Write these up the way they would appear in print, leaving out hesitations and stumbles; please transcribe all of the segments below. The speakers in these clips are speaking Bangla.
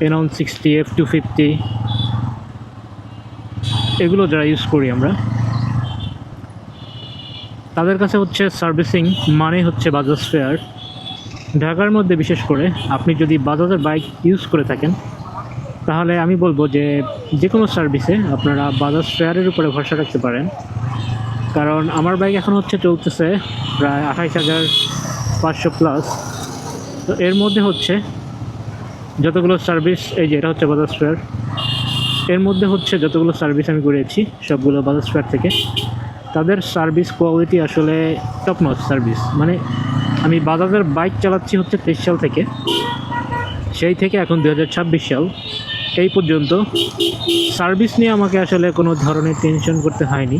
এনন 60 F250 এগুলো যারা ইউজ করি আমরা, তাদের কাছে হচ্ছে সার্ভিসিং মানে হচ্ছে বাজাজ ফেয়ার। ঢাকার মধ্যে বিশেষ করে আপনি যদি বাজাজের বাইক ইউজ করে থাকেন, তাহলে আমি বলবো যে যে কোনো সার্ভিসে আপনারা বাজাজ ফেয়ারের উপরে ভরসা রাখতে পারেন। কারণ আমার বাইক এখন হচ্ছে চলতেছে প্রায় 28,500 প্লাস। তো এর মধ্যে হচ্ছে যতগুলো সার্ভিস, এই যে এটা হচ্ছে বাজাজ ফেয়ার, এর মধ্যে হচ্ছে যতগুলো সার্ভিস আমি করেছি সবগুলো বাজাজ ফেয়ার থেকে। তাদের সার্ভিস কোয়ালিটি আসলে টপ নচ সার্ভিস। মানে আমি বাজাজের বাইক চালাচ্ছি হচ্ছে 23 সাল থেকে, সেই থেকে এখন 2026 সাল এই পর্যন্ত সার্ভিস নিয়ে আমাকে আসলে কোনো ধরনের টেনশন করতে হয়নি।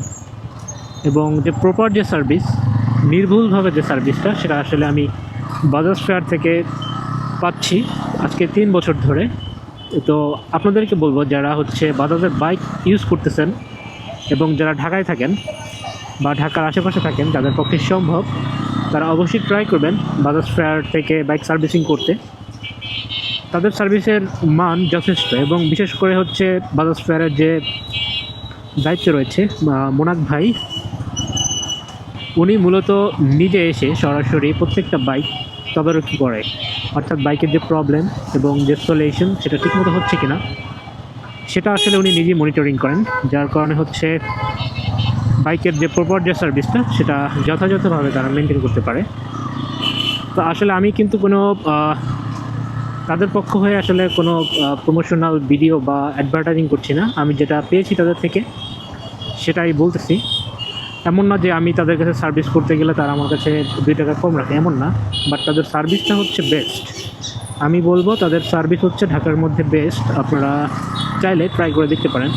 এবং যে প্রপার যে সার্ভিস, নির্ভুলভাবে যে সার্ভিসটা, সেটা আসলে আমি বাজাজ ফেয়ার থেকে পাচ্ছি আজকে 3 বছর ধরে। তো আপনাদেরকে বলবো যারা হচ্ছে বাজাজের বাইক ইউজ করতেছেন এবং যারা ঢাকায় থাকেন বা ঢাকার আশেপাশে থাকেন, যাদের পক্ষে সম্ভব তারা অবশ্যই ট্রাই করবেন বাজাজ ফেয়ার থেকে বাইক সার্ভিসিং করতে। তাদের সার্ভিসের মান যথেষ্ট, এবং বিশেষ করে হচ্ছে বাজাজ ফেয়ারের যে দায়িত্ব রয়েছে মোনাক ভাই, উনি মূলত নিজে এসে সরাসরি প্রত্যেকটা বাইক তদারকি করে। অর্থাৎ বাইকের যে প্রবলেম এবং যে সলিউশন সেটা ঠিকমতো হচ্ছে কিনা সেটা আসলে উনি নিজেই মনিটরিং করেন, যার কারণে হচ্ছে বাইকের যে প্রপার যে সার্ভিসটা সেটা যথাযথভাবে তারা মেনটেন করতে পারে। তো আসলে আমি কিন্তু কোনো তাদের পক্ষ হয়ে আসলে কোনো প্রমোশনাল ভিডিও বা অ্যাডভার্টাইজিং করছি না। আমি যেটা পেয়েছি তাদের থেকে সেটাই বলতেছি। এমন না যে আমি তাদের কাছে সার্ভিস করতে গেলে তারা আমার কাছে 2 টাকা কম রাখে, এমন না। বাট তাদের সার্ভিসটা হচ্ছে বেস্ট। আমি বলবো তাদের সার্ভিস হচ্ছে ঢাকার মধ্যে বেস্ট। আপনারা চাইলে ট্রাই করে দেখতে পারেন।